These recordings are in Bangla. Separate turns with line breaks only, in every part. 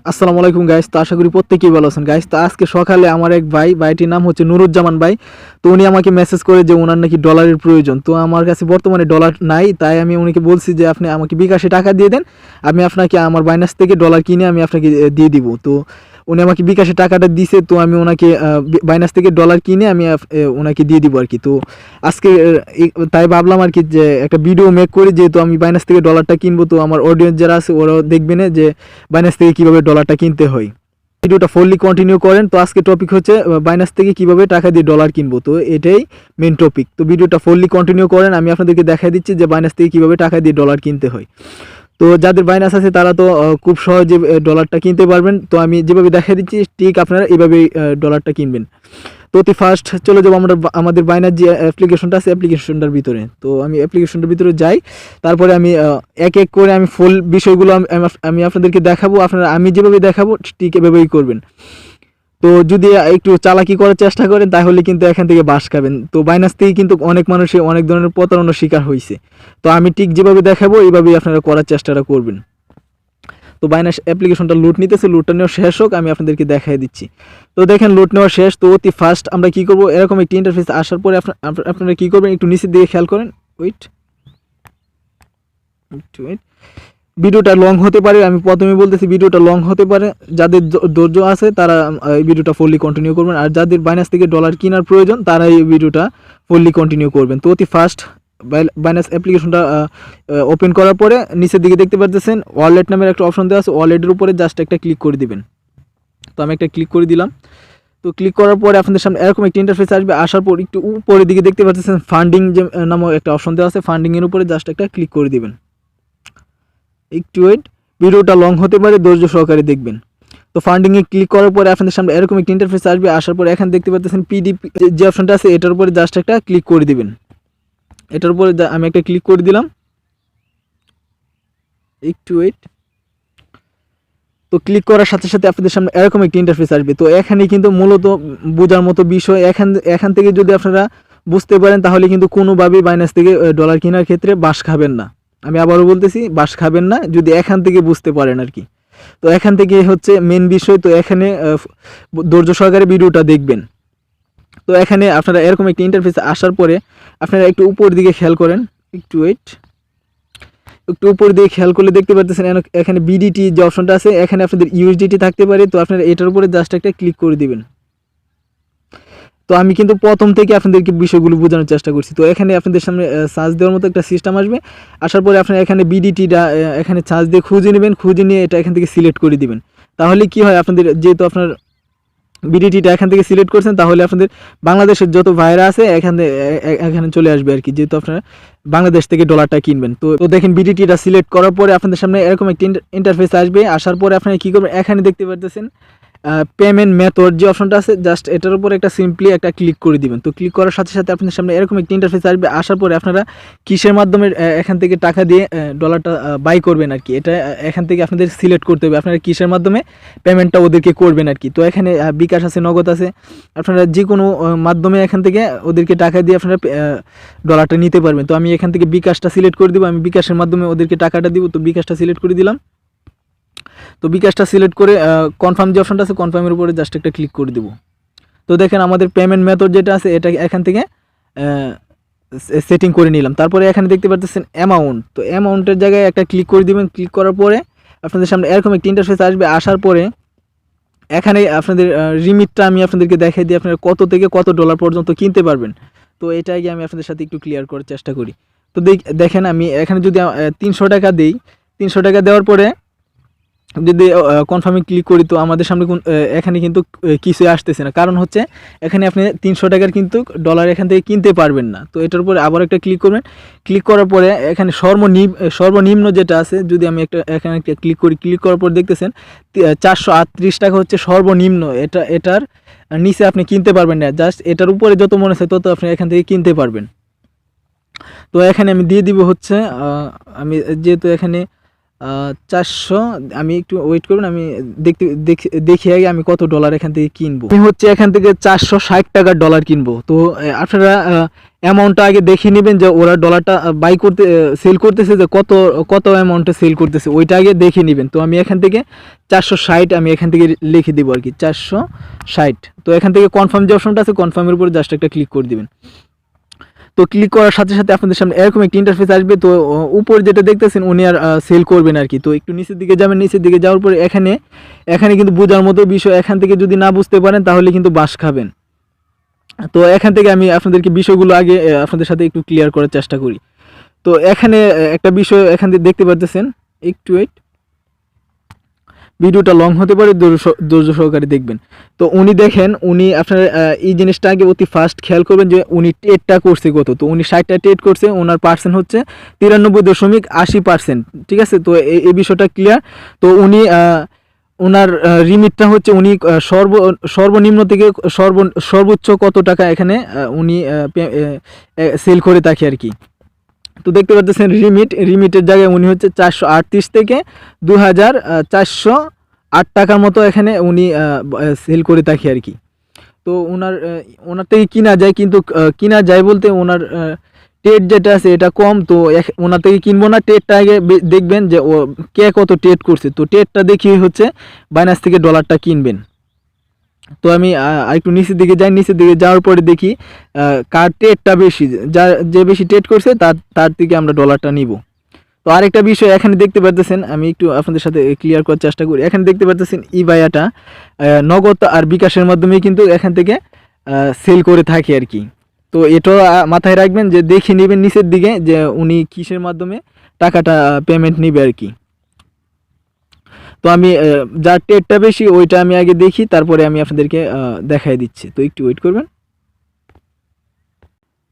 আসসালামু আলাইকুম গাইস। তো আশা করি প্রত্যেকেই ভালো আছেন গাইস। তো আজকে সকালে আমার এক ভাইটির নাম হচ্ছে নুরুজ্জামান ভাই। তো উনি আমাকে মেসেজ করে যে ওনার নাকি ডলারের প্রয়োজন। তো আমার কাছে বর্তমানে ডলার নাই, তাই আমি উনিকে বলছি যে আপনি আমাকে বিকাশে টাকা দিয়ে দেন, আমি আপনাকে আমার বাইন্যান্স থেকে ডলার কিনে আমি আপনাকে দিয়ে দিব। তো উনি আমাকে বিকাশে টাকাটা দিছে, তো আমি ওনাকে বাইন্যান্স থেকে ডলার কিনে আমি ওনাকে দিয়ে দিব আর কি। তো আজকে তাই ভাবলাম আর কি যে একটা ভিডিও মেক করি, যেহেতু আমি বাইন্যান্স থেকে ডলারটা কিনবো, তো আমার অডিয়েন্স যারা আছে ওরাও দেখবে না যে বাইন্যান্স থেকে কীভাবে ডলারটা কিনতে হয়। ভিডিওটা ফুললি কন্টিনিউ করেন। তো আজকে টপিক হচ্ছে বাইন্যান্স থেকে কিভাবে টাকা দিয়ে ডলার কিনবো, তো এটাই মেন টপিক। তো ভিডিওটা ফুললি কন্টিনিউ করেন, আমি আপনাদেরকে দেখাই দিচ্ছি যে বাইন্যান্স থেকে কীভাবে টাকা দিয়ে ডলার কিনতে হয়। তো যাদের বাইন্যান্স আছে তারা তো খুব সহজে ডলারটা কিনতে পারবেন। তো আমি যেভাবে দেখাই দিচ্ছি ঠিক আপনারা এইভাবেই ডলারটা কিনবেন। তো অতি ফার্স্ট চলে যাবো আমরা আমাদের বাইন্যান্স যে অ্যাপ্লিকেশনটা আছে অ্যাপ্লিকেশনটার ভিতরে। তো আমি অ্যাপ্লিকেশনটার ভিতরে যাই, তারপরে আমি এক এক করে আমি ফুল বিষয়গুলো আমি আপনাদেরকে দেখাবো। আপনারা আমি যেভাবে দেখাবো ঠিক এভাবেই করবেন। তো যদি একটু চালাকি করার চেষ্টা করেন তাহলে কিন্তু এখান থেকে বাস খাবেন। তো বাইন্যান্স থেকে কিন্তু অনেক মানুষই অনেক ধরনের প্রতারণার শিকার হয়েছে। তো আমি ঠিক যেভাবে দেখাবো এইভাবেই আপনারা করার চেষ্টাটা করবেন। তো বাইন্যান্স অ্যাপ্লিকেশনটা লুট নিতেছে, লুটটা নেওয়া শেষ হোক, আমি আপনাদেরকে দেখাই দিচ্ছি। তো দেখেন লুট নেওয়া শেষ। তো অতি ফার্স্ট আমরা কী করবো, এরকম একটি ইন্টারফেস আসার পরে আপনারা কী করবেন, একটু নিচের দিকে খেয়াল করেন। ওয়েট, ভিডিওটা লং হতে পারে, আমি প্রথমে বলতেছি ভিডিওটা লং হতে পারে। যাদের ধৈর্য আছে তারা এই ভিডিওটা ফুললি কন্টিনিউ করবেন, আর যাদের বাইন্যান্স থেকে ডলার কেনার প্রয়োজন তারা এই ভিডিওটা ফুললি কন্টিনিউ করবেন। তো অতি ফার্স্ট বাইন্যান্স অ্যাপ্লিকেশনটা ওপেন করার পরে নিচের দিকে দেখতে পাচ্ছেন ওয়ালেট নামের একটা অপশন দেওয়া আছে, ওয়ালেটের উপরে জাস্ট একটা ক্লিক করে দিবেন। তো আমি একটা ক্লিক করে দিলাম। তো ক্লিক করার পরে আপনাদের সামনে এরকম একটা ইন্টারফেস আসবে। আসার পর একটু উপরের দিকে দেখতে পাচ্ছেন ফান্ডিং যে নামক একটা অপশন দেওয়া আছে, ফান্ডিংয়ের উপরে জাস্ট একটা ক্লিক করে দিবেন। একটু ওয়েট, ভিডিওটা লং হতে পারে, ধৈর্য সহকারে দেখবেন। তো ফান্ডিংয়ে ক্লিক করার পরে আপনাদের সামনে এরকম একটা ইন্টারফেস আসবে। আসার পরে এখানে দেখতে পাচ্ছেন পিডিপি যে অপশনটা আছে এটার উপরে জাস্ট একটা ক্লিক করে দিবেন। এটার উপরে আমি একটা ক্লিক করে দিলাম। একটু ওয়েট, তো ক্লিক করার সাথে সাথে আপনাদের সামনে এরকম একটি ইন্টারফেস আসবে। তো এখানে কিন্তু মূলত বোঝার মতো বিষয়, এখান থেকে যদি আপনারা বুঝতে পারেন তাহলে কিন্তু কোনোভাবেই বাইন্যান্স থেকে ডলার কেনার ক্ষেত্রে বাস খাবেন না। আমি আবারও বলতেছি, বাস খাবেন না যদি এখান থেকে বুঝতে পারেন আর কি। তো এখান থেকে হচ্ছে মেন বিষয়। তো এখানে ধৈর্য সহকারে ভিডিওটা দেখবেন। তো এখানে আপনারা এরকম একটি ইন্টারফেস আসার পরে আপনারা একটু উপর দিকে খেয়াল করেন। একটু ওয়েট, একটু উপর দিয়ে খেয়াল করলে দেখতে পাচ্ছেন এখানে বিডিটি যে অপশনটা আছে, এখানে আপনাদের ইউএসডিটি থাকতে পারে। তো আপনারা এটার উপরে জাস্ট একটা ক্লিক করে দিবেন। তো আমি কিন্তু প্রথম থেকে আপনাদেরকে বিষয়গুলো বোঝানোর চেষ্টা করছি। তো এখানে আপনাদের সামনে সার্চ দেওয়ার মতো একটা সিস্টেম আসবে। আসার পরে আপনারা এখানে বিডিটিটা এখানে সার্চ দিয়ে খুঁজে নেবেন, খুঁজে নিয়ে এটা এখান থেকে সিলেক্ট করে দিবেন। তাহলে কি হয়, আপনাদের যেহেতু আপনার বিডিটিটা এখান থেকে সিলেক্ট করছেন তাহলে আপনাদের বাংলাদেশের যত ভাইরা আছে এখানে চলে আসবে আর কি, যেহেতু আপনারা বাংলাদেশ থেকে ডলারটা কিনবেন। তো দেখেন বিডিটিটা সিলেক্ট করার পরে আপনাদের সামনে এরকম একটা ইন্টারফেস আসবে। আসার পরে আপনারা কী করবেন, এখানে দেখতে পাচ্ছেন পেমেন্ট মেথড যে অপশনটা আছে জাস্ট এটার উপর একটা সিম্পলি একটা ক্লিক করে দিবেন। তো ক্লিক করার সাথে সাথে আপনাদের সামনে এরকম একটা ইন্টারফেস আসবে। আসার পরে আপনারা কিসের মাধ্যমে এখান থেকে টাকা দিয়ে ডলারটা বাই করবেন আর কি, এটা এখান থেকে আপনাদের সিলেক্ট করতে হবে আপনারা কিসের মাধ্যমে পেমেন্টটা ওদেরকে করবেন আর কি। তো এখানে বিকাশ আছে, নগদ আছে, আপনারা যে কোনো মাধ্যমে এখান থেকে ওদেরকে টাকা দিয়ে আপনারা ডলারটা নিতে পারবেন। তো আমি এখান থেকে বিকাশটা সিলেক্ট করে দিব, আমি বিকাশের মাধ্যমে ওদেরকে টাকাটা দিব। তো বিকাশটা সিলেক্ট করে দিলাম। তো বিকাশটা সিলেক্ট করে কনফার্ম যে অপশনটা আছে কনফার্মের উপরে জাস্ট একটা ক্লিক করে দেবো। তো দেখেন আমাদের পেমেন্ট মেথড যেটা আছে এটা এখান থেকে সেটিং করে নিলাম। তারপরে এখানে দেখতে পাচ্ছেন অ্যামাউন্ট, তো অ্যামাউন্টের জায়গায় একটা ক্লিক করে দিবেন। ক্লিক করার পরে আপনাদের সামনে এরকম একটা ইন্টারফেস আসবে। আসার পরে এখানে আপনাদের লিমিটটা আমি আপনাদেরকে দেখাই দিই, আপনারা কত থেকে কত ডলার পর্যন্ত কিনতে পারবেন। তো এটা আগে আমি আপনাদের সাথে একটু ক্লিয়ার করার চেষ্টা করি। তো দেখেন আমি এখানে যদি 300 টাকা দিই, 300 টাকা দেওয়ার পরে যদি কনফার্মে ক্লিক করি তো আমাদের সামনে এখানে কিন্তু কিছুই আসতেছে না, কারণ হচ্ছে এখানে আপনি 300 টাকার কিন্তু ডলার এখান থেকে কিনতে পারবেন না। তো এটার উপরে আবার একটা ক্লিক করবেন। ক্লিক করার পরে এখানে সর্বনিম্ন যেটা আছে, যদি আমি এখানে একটা ক্লিক করি, ক্লিক করার পর দেখতেছেন 438 টাকা হচ্ছে সর্বনিম্ন। এটার নিচে আপনি কিনতে পারবেন না, জাস্ট এটার উপরে যত মনে হয় তত আপনি এখান থেকে কিনতে পারবেন। তো এখানে আমি দিয়ে দিব হচ্ছে আমি যেহেতু এখানে 400, আমি একটু ওয়েট করুন, আমি দেখি আগে আমি কত ডলার এখান থেকে কিনবো। আমি হচ্ছে এখান থেকে 460 টাকার ডলার কিনবো। তো আপনারা অ্যামাউন্টটা আগে দেখে নেবেন যে ওরা ডলারটা বাই করতে সেল করতেছে, যে কত কত অ্যামাউন্টে সেল করতেছে ওইটা আগে দেখে নেবেন। তো আমি এখান থেকে 460 আমি এখান থেকে লিখে দিব আর কি, 460। তো এখান থেকে কনফার্ম যে অপশনটা আছে, কনফার্মের উপরে জাস্ট একটা ক্লিক করে দিবেন। তো ক্লিক করার সাথে সাথে আপনাদের সামনে এরকম একটা ইন্টারফেস আসবে। তো উপর যেটা দেখতেছেন উনি আর সেল করবেন আর কি। তো একটু নিচের দিকে যাবেন, নিচের দিকে যাওয়ার পরে এখানে কিন্তু বোঝার মতো বিষয়, এখান থেকে যদি না বুঝতে পারেন তাহলে কিন্তু বাস খাবেন। তো এখান থেকে আমি আপনাদেরকে বিষয়গুলো আগে আপনাদের সাথে একটু ক্লিয়ার করার চেষ্টা করি। তো এখানে একটা বিষয় এখান থেকে দেখতে পারতেছেন, একটু ওয়েট, ভিডিওটা লং হতে পারে, ধৈর্য সহকারে দেখবেন। তো উনি দেখেন, উনি আপনার এই জিনিসটা আগে অতি ফাস্ট খেয়াল করবেন যে উনি ট্রেডটা করছে কত। তো উনি 60টা ট্রেড করছে, ওনার পার্সেন্ট হচ্ছে 93.80%, ঠিক আছে। তো এই বিষয়টা ক্লিয়ার। তো উনি ওনার রিমিটটা হচ্ছে উনি সর্বনিম্ন থেকে সর্বোচ্চ কত টাকা এখানে উনি সেল করে থাকে আর কি। তো দেখতে পাচ্ছেন রিমিটের জায়গায় উনি হচ্ছে 438 থেকে 2408 টাকার মতো এখানে উনি সেল করে থাকে আর কি। তো ওনার থেকে কিনা যায়, কিন্তু কিনা যায় বলতে ওনার ট্রেড যেটা আছে এটা কম। তো ওনার থেকে কিনবো না, ট্রেডটা আগে দেখবেন যে ও কে কত ট্রেড করছে। তো ট্রেডটা দেখিয়ে হচ্ছে বাইন্যান্স থেকে ডলারটা কিনবেন। তো আমি একটু নিচের দিকে যাই, নিচের দিকে যাওয়ার পরে দেখি কার ট্রেডটা বেশি, যে বেশি ট্রেড করছে তার থেকে আমরা ডলারটা নিব। তো আরেকটা বিষয় এখানে দেখতে পাচ্ছেন, আমি একটু আপনাদের সাথে ক্লিয়ার করার চেষ্টা করি। এখানে দেখতে পাচ্ছেন ইবায়াটা নগদ আর বিকাশের মাধ্যমে কিন্তু এখান থেকে সেল করে থাকে আর কি। তো এটা মাথায় রাখবেন যে দেখে নেবেন নিচের দিকে যে উনি কিসের মাধ্যমে টাকাটা পেমেন্ট নেবে আর কি। তো আমি যার ট্রেডটা বেশি ওইটা আমি আগে দেখি, তারপরে আমি আপনাদেরকে দেখাই দিচ্ছি। তো একটু ওয়েট করবেন।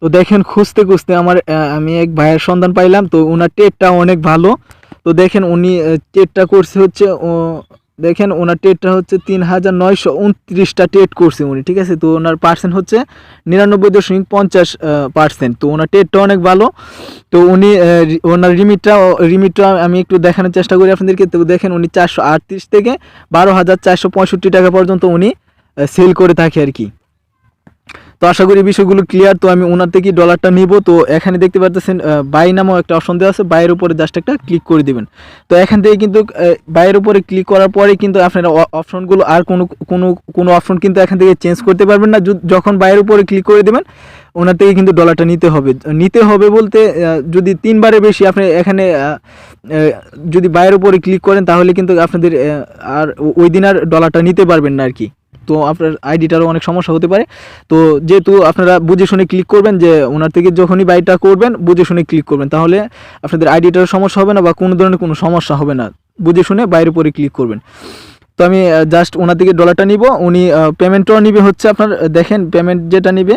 তো দেখেন, খুঁজতে খুঁজতে আমি এক ভাইয়ের সন্ধান পাইলাম। তো ওনার ট্রেডটা অনেক ভালো। তো দেখেন উনি ট্রেডটা করছে হচ্ছে, দেখেন ওনার ট্রেডটা হচ্ছে 3929টা ট্রেড করছে উনি, ঠিক আছে। তো ওনার পার্সেন্ট হচ্ছে 99.50%। তো ওনার ট্রেডটা অনেক ভালো। তো উনি ওনার রিমিটটা আমি একটু দেখানোর চেষ্টা করি আপনাদেরকে। তো দেখেন উনি 438 থেকে 12,465 টাকা পর্যন্ত উনি সেল করে থাকে আর কি। তো আশা করি বিষয়গুলো ক্লিয়ার। তো আমি ওনার থেকে ডলারটা নিব। তো এখানে দেখতে পাচ্ছেন বাই নামও একটা অপশন দেওয়া আছে, বাইয়ের উপরে জাস্ট একটা ক্লিক করে দিবেন। তো এখান থেকে কিন্তু বাইয়ের উপরে ক্লিক করার পরে কিন্তু আপনারা অপশনগুলো আর কোনো অপশন কিন্তু এখান থেকে চেঞ্জ করতে পারবেন না। যখন বাইয়ের উপরে ক্লিক করে দেবেন ওনার থেকে কিন্তু ডলারটা নিতে হবে বলতে যদি 3বারে বেশি আপনি এখানে যদি বাইয়ের উপরে ক্লিক করেন তাহলে কিন্তু আপনাদের আর ওই দিন আর ডলারটা নিতে পারবেন না আর কি। তো আপনার আইডিটারও অনেক সমস্যা হতে পারে। তো যেহেতু আপনারা বুঝে শুনে ক্লিক করবেন, যে ওনার থেকে যখনই বাইটা করবেন বুঝে শুনে ক্লিক করবেন, তাহলে আপনাদের আইডিটারও সমস্যা হবে না বা কোনো ধরনের কোনো সমস্যা হবে না। বুঝে শুনে বাইরের উপরে ক্লিক করবেন। তো আমি জাস্ট ওনার থেকে ডলারটা নিব। উনি পেমেন্টও নিবে হচ্ছে আপনার, দেখেন পেমেন্ট যেটা নিবে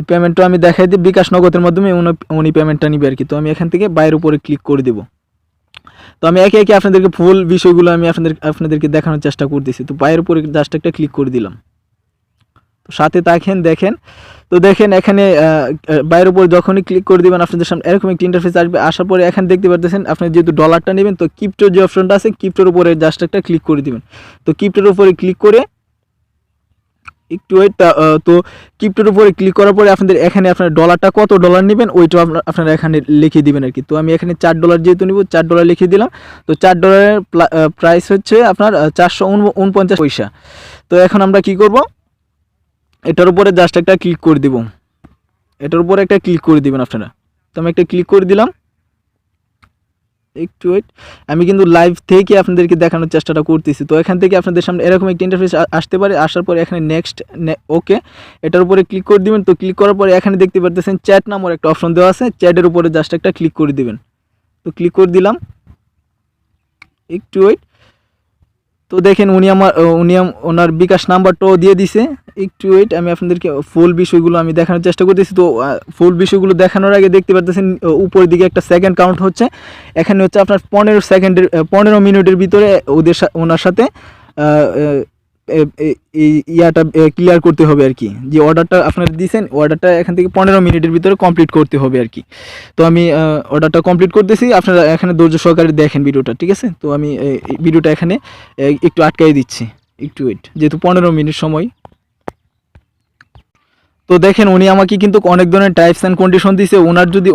পেমেন্টও আমি দেখাই দিই, বিকাশ নগদের মাধ্যমে উনি পেমেন্টটা নিবে আর কি। তো আমি এখান থেকে বাইরের উপরে ক্লিক করে দেবো। তো আমি একে একে আপনাদেরকে ফুল বিষয়গুলো আমি আপনাদেরকে দেখানোর চেষ্টা করতেছি। তো পায়ের উপরে জাস্ট একটা ক্লিক করে দিলাম। তো সাথে দেখেন। তো দেখেন এখানে বাইরের উপরে যখনই ক্লিক করে দিবেন আপনাদের সামনে এরকম একটি ইন্টারফেস আসবে। আসার পরে এখানে দেখতে পাচ্ছেন আপনি যেহেতু ডলারটা নেবেন, তো ক্রিপ্টোর যে অপশনটা আছে ক্রিপ্টোর উপরে জাস্ট একটা ক্লিক করে দিবেন। তো ক্রিপ্টোর উপরে ক্লিক করে একটু ওয়েট। তো ক্রিপ্টোর উপরে ক্লিক করার পরে এখানে আপনার ডলারটা কত ডলার নেবেন ওইটা আপনারা এখানে লিখে দিবেন আর কি। তো আমি এখানে $4 যেহেতু নিব, $4 লিখে দিলাম। তো $4 প্রাইস হচ্ছে আপনার 449 পয়সা। তো এখন আমরা কি করব, এটার উপরে জাস্ট একটা ক্লিক করে দিব। এটার উপরে একটা ক্লিক করে দিবেন আপনারা। তো আমি একটা ক্লিক করে দিলাম। একটু ওয়েট, আমি কিন্তু লাইভ থেকে আপনাদেরকে দেখানোর চেষ্টাটা করতেছি। তো এখান থেকে আপনাদের সামনে এরকম একটা ইন্টারফেস আসতে পারে। আসার পরে এখানে নেক্সট ওকে এটার উপরে ক্লিক করে দিবেন। তো ক্লিক করার পরে এখানে দেখতে পাচ্ছেন চ্যাট নামের একটা অপশন দেওয়া আছে, চ্যাটের উপরে জাস্ট একটা ক্লিক করে দিবেন। তো ক্লিক করে দিলাম। একটু ওয়েট। তো দেখেন ওনার বিকাশ নাম্বারটাও দিয়ে দিছে। একটু ওয়েট, আমি আপনাদেরকে ফুল বিষয়গুলো আমি দেখানোর চেষ্টা করতেছি। তো ফুল বিষয়গুলো দেখানোর আগে দেখতে পাচ্ছেন উপরের দিকে একটা সেকেন্ড কাউন্ট হচ্ছে। এখানে হচ্ছে আপনার 15 মিনিটের ভিতরে ওনার সাথে এই ইয়াটা ক্লিয়ার করতে হবে আর কি, যে অর্ডারটা আপনারা দিয়েছেন অর্ডারটা এখান থেকে 15 মিনিটের ভিতরে কমপ্লিট করতে হবে আর কি। তো আমি অর্ডারটা কমপ্লিট করতেছি, আপনারা এখানে ধৈর্য সহকারে দেখেন ভিডিওটা, ঠিক আছে। তো আমি ভিডিওটা এখানে একটু আটকাই দিচ্ছি, একটু ওয়েট, যেহেতু 15 মিনিট সময়। তো দেখেন উনি আমাকে কিন্তু অনেক ধরনের টাইপস অ্যান্ড কন্ডিশন দিয়েছে।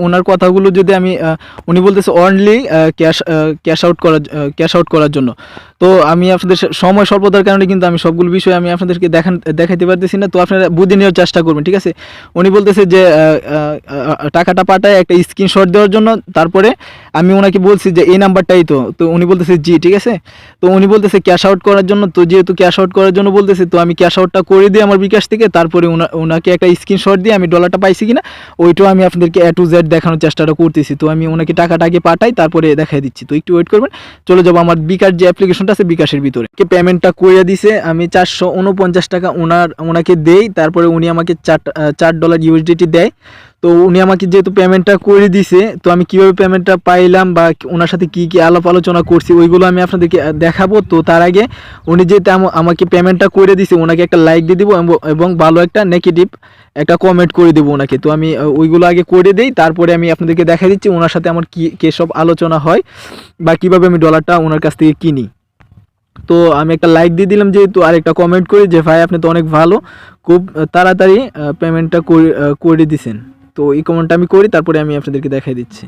ওনার কথাগুলো যদি আমি উনি বলতেছে অনলি ক্যাশ আউট করার জন্য। তো আমি আপনাদের সময় স্বল্পতার কারণে কিন্তু আমি সবগুলো বিষয় আমি আপনাদেরকে দেখাইতে পারতেছি না, তো আপনারা বুঝে নেওয়ার চেষ্টা করবেন, ঠিক আছে। উনি বলতেছে যে টাকাটা পাঠায় একটা স্ক্রিনশট দেওয়ার জন্য, তারপরে আমি ওনাকে বলছি যে এই নাম্বারটাই তো উনি বলতেছে জি, ঠিক আছে। তো উনি বলতেছে ক্যাশ আউট করার জন্য, তো যেহেতু ক্যাশ আউট করার জন্য বলতেছে, তো আমি ক্যাশ আউটটা করে দিই আমার বিকাশ থেকে, তারপরে ওনাকে একটা স্ক্রিনশট দিয়ে আমি ডলারটা পাইছি কিনা ওইটাও আমি আপনাদেরকে A to Z দেখানোর চেষ্টাটা করতেছি। তো আমি ওনাকে টাকাটা আগে পাঠাই, তারপরে দেখাই দিচ্ছি। তো একটু ওয়েট করবেন, চলে যাবো আমার বিকাশ যে অ্যাপ্লিকেশনটা আছে বিকাশের ভিতরে। পেমেন্টটা করে দিছে, আমি 449 টাকা ওনাকে দেই, তারপরে উনি আমাকে $4 USDT দেয়। তো উনি আমাকে যেহেতু পেমেন্টটা করে দিছে, তো আমি কিভাবে পেমেন্টটা পাইলাম বা ওনার সাথে কি কি আলাপ আলোচনা করছি ওইগুলো আমি আপনাদেরকে দেখাবো। তো তার আগে উনি যেহেতু আমাকে পেমেন্টটা করে দিছে, ওনাকে একটা লাইক দিয়ে দিব এবং ভালো একটা নেগেটিভ একটা কমেন্ট করে দেবো ওনাকে। তো আমি ওইগুলো আগে করে দিই, তারপরে আমি আপনাদেরকে দেখা দিচ্ছি ওনার সাথে আমার কি সব আলোচনা হয় বা কীভাবে আমি ডলারটা ওনার কাছ থেকে কিনি। তো আমি একটা লাইক দিয়ে দিলাম যেহেতু, আর একটা কমেন্ট করি যে ভাই আপনি তো অনেক ভালো, খুব তাড়াতাড়ি পেমেন্টটা করে দিছেন। তো এই কমেন্টটা আমি করি, তারপরে আমি আপনাদেরকে দেখাই দিচ্ছি।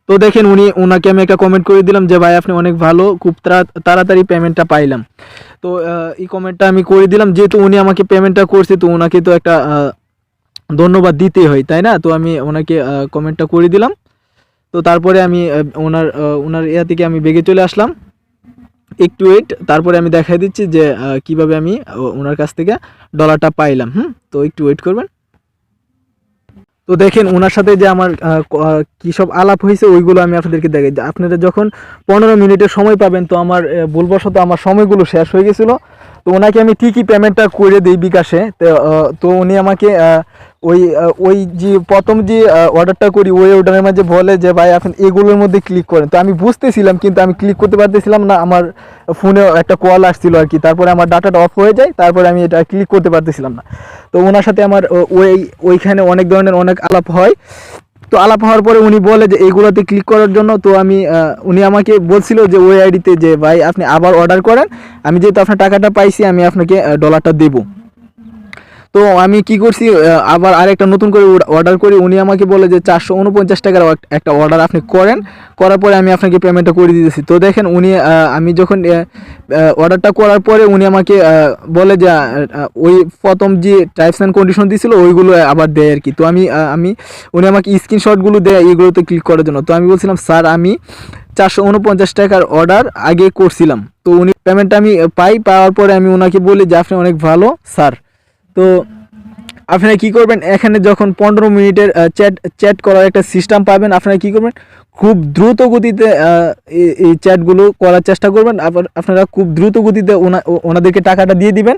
তো দেখেন ওনাকে আমি একটা কমেন্ট করে দিলাম যে ভাই আপনি অনেক ভালো, খুব তাড়াতাড়ি পেমেন্টটা পাইলাম। তো এই কমেন্টটা আমি করে দিলাম, যেহেতু উনি আমাকে পেমেন্টটা করছে, তো ওনাকে তো একটা ধন্যবাদ দিতে হয়, তাই না। তো আমি ওনাকে কমেন্টটা করে দিলাম। তো তারপরে আমি ওনার ইয়া থেকে আমি বেগে চলে আসলাম, একটু ওয়েট, তারপরে আমি দেখাই দিচ্ছি যে কিভাবে আমি ওনার কাছ থেকে ডলারটা পাইলাম। তো একটু ওয়েট করবেন। তো দেখেন ওনার সাথে যে আমার কী সব আলাপ হয়েছে ওইগুলো আমি আপনাদেরকে দেখাই। আপনারা যখন 15 মিনিটের সময় পাবেন, তো আমার ভুলবশত আমার সময়গুলো শেষ হয়ে গেছিলো, তো ওনাকে আমি ঠিকই পেমেন্টটা করে দিই বিকাশে। তো উনি আমাকে ওই যে প্রথম যে অর্ডারটা করি ওই অর্ডারের মাঝে বলে যে ভাই আপনি এগুলোর মধ্যে ক্লিক করেন। তো আমি বুঝতেছিলাম কিন্তু আমি ক্লিক করতে পারতেছিলাম না, আমার ফোনে একটা কল আসছিল আর কি, তারপরে আমার ডাটাটা অফ হয়ে যায়, তারপরে আমি এটা ক্লিক করতে পারতেছিলাম না। তো ওনার সাথে আমার ওইখানে অনেক ধরনের অনেক আলাপ হয়। তো আলাপ হওয়ার পরে উনি বলে যে এইগুলোতে ক্লিক করার জন্য। তো উনি আমাকে বলছিল যে ওই আইডিতে যে ভাই আপনি আবার অর্ডার করেন, আমি যেহেতু আপনার টাকাটা পাইছি আমি আপনাকে ডলারটা দেবো। তো আমি কি করছি, আবার আরেকটা নতুন করে অর্ডার করি। উনি আমাকে বলে যে 449 টাকার একটা অর্ডার আপনি করার পরে আমি আপনাকে পেমেন্টটা করে দিতেছি। তো দেখেন আমি যখন অর্ডারটা করার পরে উনি আমাকে বলে যে ওই প্রথম যে টাইপস অ্যান্ড কন্ডিশন দিয়েছিল ওইগুলো আবার দেয় আর কি। তো উনি আমাকে স্ক্রিনশটগুলো দেয় এইগুলোতে ক্লিক করার জন্য। তো আমি বলছিলাম স্যার আমি 449 টাকার অর্ডার আগে করছিলাম। তো উনি পেমেন্টটা আমি পাওয়ার পরে আমি ওনাকে বলি যে আপনি অনেক ভালো স্যার। তো আপনারা কী করবেন, এখানে যখন 15 মিনিটের চ্যাট করার একটা সিস্টেম পাবেন, আপনারা কী করবেন খুব দ্রুত গতিতে এই চ্যাটগুলো করার চেষ্টা করবেন। আপনারা খুব দ্রুত গতিতে ওনাদেরকে টাকাটা দিয়ে দিবেন।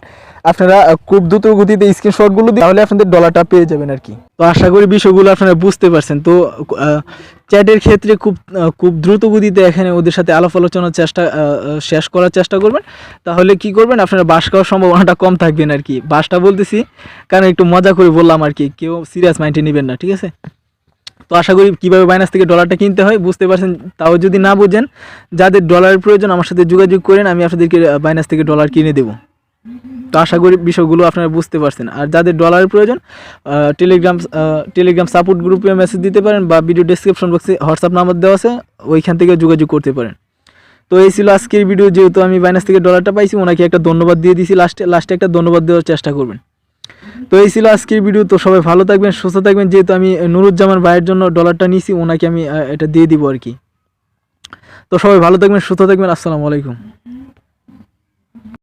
আপনারা খুব দ্রুত গতিতে স্ক্রিনশটগুলো দিয়ে তাহলে আপনাদের ডলারটা পেয়ে যাবেন আর কি। তো আশা করি বিষয়গুলো আপনারা বুঝতে পারছেন। তো চ্যাটের ক্ষেত্রে খুব দ্রুত গতিতে এখানে ওদের সাথে আলাপ আলোচনার শেষ করার চেষ্টা করবেন, তাহলে কি করবেন আপনারা বাস খাওয়ার সম্ভাবনাটা কম থাকবেন আর কি। বাসটা বলতেছি কারণ একটু মজা করে বললাম আর কি, কেউ সিরিয়াস মাইন্ডে নেবেন না, ঠিক আছে। তো আশা করি কীভাবে বাইনান্স থেকে ডলারটা কিনতে হয় বুঝতে পারছেন। তাও যদি না বুঝেন, যাদের ডলারের প্রয়োজন আমার সাথে যোগাযোগ করেন, আমি আপনাদেরকে বাইনান্স থেকে ডলার কিনে দেবো। তো আশা করি বিষয়গুলো আপনারা বুঝতে পারছেন। আর যাদের ডলারের প্রয়োজন টেলিগ্রাম সাপোর্ট গ্রুপে মেসেজ দিতে পারেন বা ভিডিও ডেসক্রিপশন বক্সে হোয়াটসঅ্যাপ নাম্বার দেওয়া আছে, ওইখান থেকে যোগাযোগ করতে পারেন। তো এই ছিল আজকের ভিডিও। যেহেতু আমি বাইনান্স থেকে ডলারটা পাইছি, ওনাকে একটা ধন্যবাদ দিয়ে দিয়েছি, লাস্টে একটা ধন্যবাদ দেওয়ার চেষ্টা করবেন। তো এই ছিল আজকের ভিডিও। তো সবাই ভালো থাকবেন, সুস্থ থাকবেন। যেহেতু আমি নুরুজ্জামান ভাইয়ের জন্য ডলারটা নিয়েছি, ওনাকে আমি এটা দিয়ে দিব আর কি। তো সবাই ভালো থাকবেন, সুস্থ থাকবেন। আসসালামু আলাইকুম।